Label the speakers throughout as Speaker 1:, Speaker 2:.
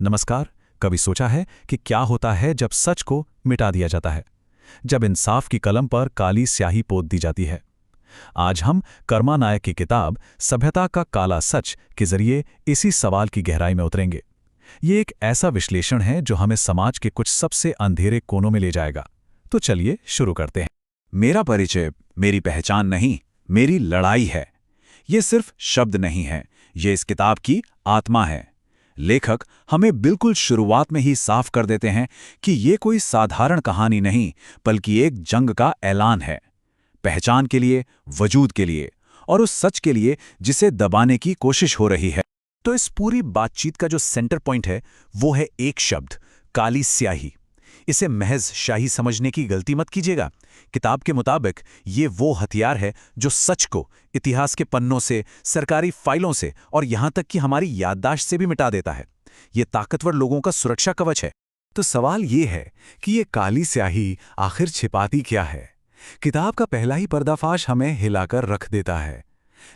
Speaker 1: नमस्कार। कभी सोचा है कि क्या होता है जब सच को मिटा दिया जाता है, जब इंसाफ की कलम पर काली स्याही पोत दी जाती है। आज हम कर्मा नायक की किताब सभ्यता का काला सच के जरिए इसी सवाल की गहराई में उतरेंगे। ये एक ऐसा विश्लेषण है जो हमें समाज के कुछ सबसे अंधेरे कोनों में ले जाएगा। तो चलिए शुरू करते हैं।
Speaker 2: मेरा परिचय मेरी पहचान नहीं, मेरी लड़ाई है। ये सिर्फ शब्द नहीं है, ये इस किताब की आत्मा है। लेखक हमें बिल्कुल शुरुआत में ही साफ कर देते हैं कि ये कोई साधारण कहानी नहीं, बल्कि एक जंग का ऐलान है। पहचान के लिए, वजूद के लिए, और उस सच के लिए जिसे दबाने की कोशिश हो रही है। तो इस पूरी बातचीत का जो सेंटर पॉइंट है वो है एक शब्द, काली स्याही। इसे महज शाही समझने की गलती मत कीजिएगा। किताब के मुताबिक ये वो हथियार है जो सच को इतिहास के पन्नों से, सरकारी फाइलों से और यहां तक कि हमारी याददाश्त से भी मिटा देता है। ये ताकतवर लोगों का सुरक्षा कवच है।
Speaker 3: तो सवाल ये है कि ये काली स्याही आखिर छिपाती क्या है? किताब का पहला ही पर्दाफाश हमें हिलाकर रख देता है।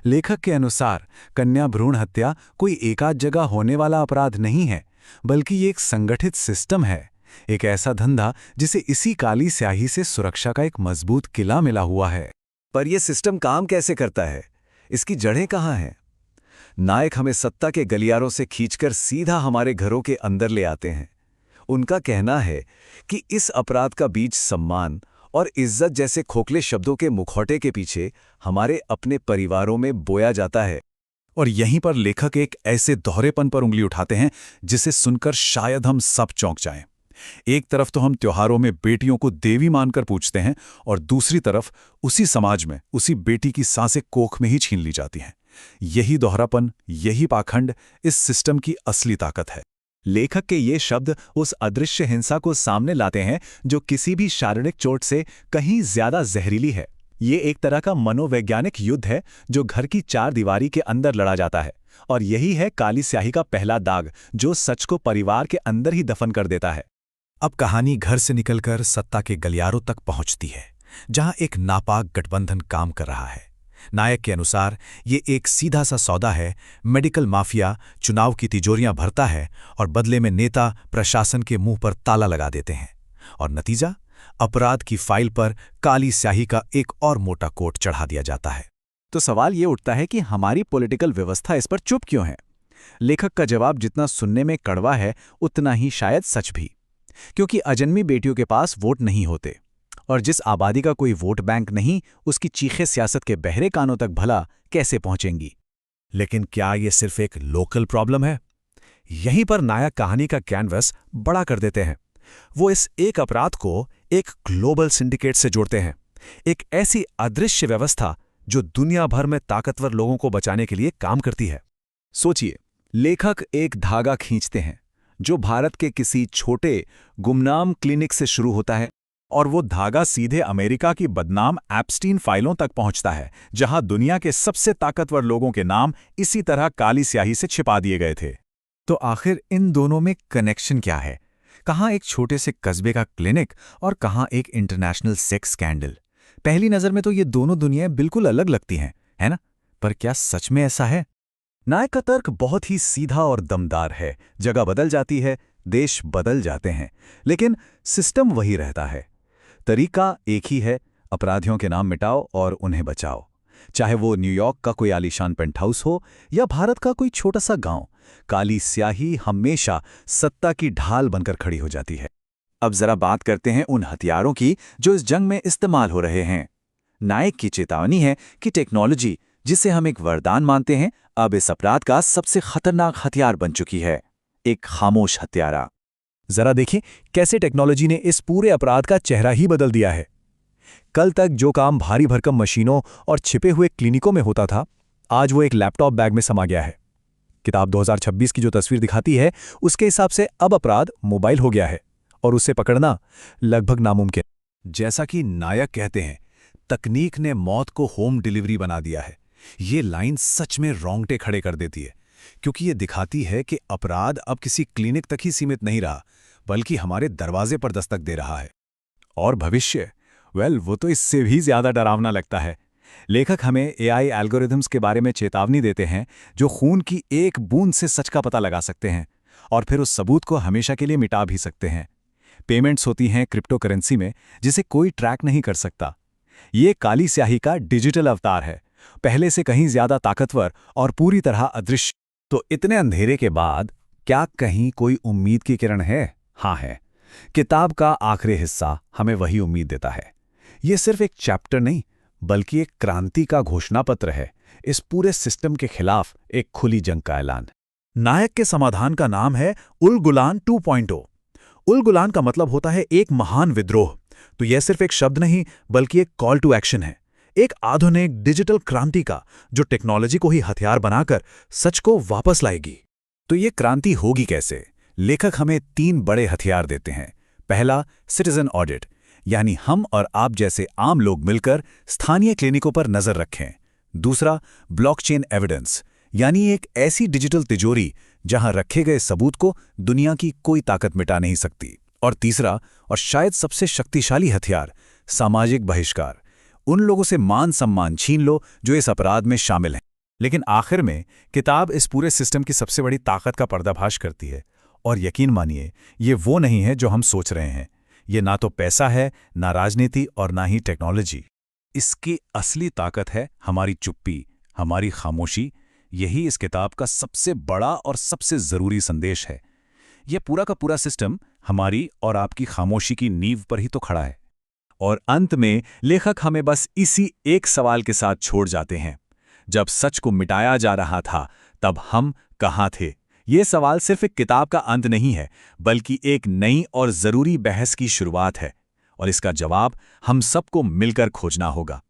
Speaker 3: लेखक के अनुसार कन्या भ्रूण हत्या कोई एकाध जगह होने वाला अपराध नहीं है, बल्कि ये एक संगठित सिस्टम है, एक ऐसा धंधा जिसे इसी काली स्याही से सुरक्षा का एक मजबूत किला मिला हुआ है।
Speaker 2: पर यह सिस्टम काम कैसे करता है? इसकी जड़ें कहाँ हैं? नायक हमें सत्ता के गलियारों से खींचकर सीधा हमारे घरों के अंदर ले आते हैं। उनका कहना है कि इस अपराध का बीज सम्मान और इज्जत जैसे खोखले शब्दों के मुखौटे के पीछे हमारे अपने परिवारों में बोया जाता है।
Speaker 1: और यहीं पर लेखक एक ऐसे दोहरेपन पर उंगली उठाते हैं जिसे सुनकर शायद हम सब चौंक जाएं। एक तरफ तो हम त्योहारों में बेटियों को देवी मानकर पूजते हैं, और दूसरी तरफ उसी समाज में उसी बेटी की सांसें कोख में ही छीन ली जाती हैं। यही दोहरापन, यही पाखंड इस सिस्टम की असली ताकत है।
Speaker 3: लेखक के ये शब्द उस अदृश्य हिंसा को सामने लाते हैं जो किसी भी शारीरिक चोट से कहीं ज्यादा जहरीली है। ये एक तरह का मनोवैज्ञानिक युद्ध है जो घर की चार दीवारी के अंदर लड़ा जाता है, और यही है काली स्याही का पहला दाग जो सच को परिवार के अंदर ही दफन कर देता है।
Speaker 1: अब कहानी घर से निकलकर सत्ता के गलियारों तक पहुंचती है, जहां एक नापाक गठबंधन काम कर रहा है। नायक के अनुसार ये एक सीधा सा सौदा है। मेडिकल माफिया चुनाव की तिजोरियां भरता है और बदले में नेता प्रशासन के मुंह पर ताला लगा देते हैं, और नतीजा, अपराध की फाइल पर काली स्याही का एक और मोटा कोट चढ़ा दिया जाता है।
Speaker 3: तो सवाल ये उठता है कि हमारी पॉलिटिकल व्यवस्था इस पर चुप क्यों है? लेखक का जवाब जितना सुनने में कड़वा है, उतना ही शायद सच भी। क्योंकि अजन्मी बेटियों के पास वोट नहीं होते, और जिस आबादी का कोई वोट बैंक नहीं, उसकी चीखें सियासत के बहरे कानों तक भला कैसे पहुंचेंगी?
Speaker 1: लेकिन क्या ये सिर्फ एक लोकल प्रॉब्लम है? यहीं पर नायक कहानी का कैनवस बड़ा कर देते हैं। वो इस एक अपराध को एक ग्लोबल सिंडिकेट से जोड़ते हैं, एक ऐसी अदृश्य व्यवस्था जो दुनिया भर में ताकतवर लोगों को बचाने के लिए काम करती है।
Speaker 3: सोचिए, लेखक एक धागा खींचते हैं जो भारत के किसी छोटे गुमनाम क्लिनिक से शुरू होता है,
Speaker 1: और वो धागा सीधे अमेरिका की बदनाम एप्स्टीन फाइलों तक पहुंचता है, जहां दुनिया के सबसे ताकतवर लोगों के नाम इसी तरह काली स्याही से छिपा दिए गए थे।
Speaker 3: तो आखिर इन दोनों में कनेक्शन क्या है? कहाँ एक छोटे से कस्बे का क्लिनिक और कहाँ एक इंटरनेशनल सेक्स स्कैंडल? पहली नज़र में तो ये दोनों दुनियाएं बिल्कुल अलग लगती हैं, है ना? पर क्या सच में ऐसा है? नायक का तर्क बहुत ही सीधा और दमदार है। जगह बदल जाती है, देश बदल जाते हैं, लेकिन सिस्टम वही रहता है। तरीका एक ही है, अपराधियों के नाम मिटाओ और उन्हें बचाओ। चाहे वो न्यूयॉर्क का कोई आलीशान पेंट हाउस हो या भारत का कोई छोटा सा गांव, काली स्याही हमेशा सत्ता की ढाल बनकर खड़ी हो जाती है। अब जरा बात करते हैं उन हथियारों की जो इस जंग में इस्तेमाल हो रहे हैं। नायक की चेतावनी है कि टेक्नोलॉजी, जिसे हम एक वरदान मानते हैं, अब इस अपराध का सबसे खतरनाक हथियार बन चुकी है, एक खामोश हत्यारा।
Speaker 1: जरा देखिए कैसे टेक्नोलॉजी ने इस पूरे अपराध का चेहरा ही बदल दिया है। कल तक जो काम भारी भरकम मशीनों और छिपे हुए क्लिनिकों में होता था, आज वो एक लैपटॉप बैग में समा गया है। किताब 2026 की जो तस्वीर दिखाती है, उसके हिसाब से अब अपराध मोबाइल हो गया है, और उसे पकड़ना लगभग नामुमकिन।
Speaker 3: जैसा कि नायक कहते हैं, तकनीक ने मौत को होम डिलीवरी बना दिया है। ये लाइन सच में रोंगटे खड़े कर देती है, क्योंकि ये दिखाती है कि अपराध अब किसी क्लिनिक तक ही सीमित नहीं रहा, बल्कि हमारे दरवाजे पर दस्तक दे रहा है। और भविष्य, वो तो इससे भी ज्यादा डरावना लगता है। लेखक हमें एआई एल्गोरिथम्स के बारे में चेतावनी देते हैं जो खून की एक बूंद से सच का पता लगा सकते हैं,
Speaker 2: और फिर उस सबूत को हमेशा के लिए मिटा भी सकते हैं। पेमेंट्स होती हैं क्रिप्टो करेंसी में, जिसे कोई ट्रैक नहीं कर सकता। ये काली स्याही का डिजिटल अवतार है, पहले से कहीं ज्यादा ताकतवर और पूरी तरह अदृश्य।
Speaker 3: तो इतने अंधेरे के बाद क्या कहीं कोई उम्मीद की किरण है? हाँ है। किताब का आखिरी हिस्सा हमें वही उम्मीद देता है। ये सिर्फ एक चैप्टर नहीं, बल्कि एक क्रांति का घोषणापत्र है, इस पूरे सिस्टम के खिलाफ एक खुली जंग का ऐलान।
Speaker 2: नायक के समाधान का नाम है उल गुलान 2.0। उल गुलान का मतलब होता है एक महान विद्रोह। तो यह सिर्फ एक शब्द नहीं, बल्कि एक कॉल टू एक्शन है, एक आधुनिक डिजिटल क्रांति का, जो टेक्नोलॉजी को ही हथियार बनाकर सच को वापस लाएगी।
Speaker 3: तो ये क्रांति होगी कैसे? लेखक हमें 3 बड़े हथियार देते हैं। पहला, सिटीजन ऑडिट, यानी हम और आप जैसे आम लोग मिलकर स्थानीय क्लिनिकों पर नजर रखें। दूसरा, ब्लॉकचेन एविडेंस, यानी एक ऐसी डिजिटल तिजोरी जहां रखे गए सबूत को दुनिया की कोई ताकत मिटा नहीं सकती। और तीसरा, और शायद सबसे शक्तिशाली हथियार, सामाजिक बहिष्कार, उन लोगों से मान सम्मान छीन लो जो इस अपराध में शामिल हैं।
Speaker 2: लेकिन आखिर में किताब इस पूरे सिस्टम की सबसे बड़ी ताकत का पर्दाफाश करती है। और यकीन मानिए, ये वो नहीं है जो हम सोच रहे हैं। ये ना तो पैसा है, ना राजनीति और ना ही टेक्नोलॉजी। इसकी असली ताकत है हमारी चुप्पी, हमारी खामोशी। यही इस किताब का सबसे बड़ा और सबसे जरूरी संदेश है। यह पूरा का पूरा सिस्टम हमारी और आपकी खामोशी की नींव पर ही तो खड़ा है। और अंत में लेखक हमें बस इसी एक सवाल के साथ छोड़ जाते हैं, जब सच को मिटाया जा रहा था तब हम कहाँ थे? ये सवाल सिर्फ एक किताब का अंत नहीं है, बल्कि एक नई और जरूरी बहस की शुरुआत है। और इसका जवाब हम सबको मिलकर खोजना होगा।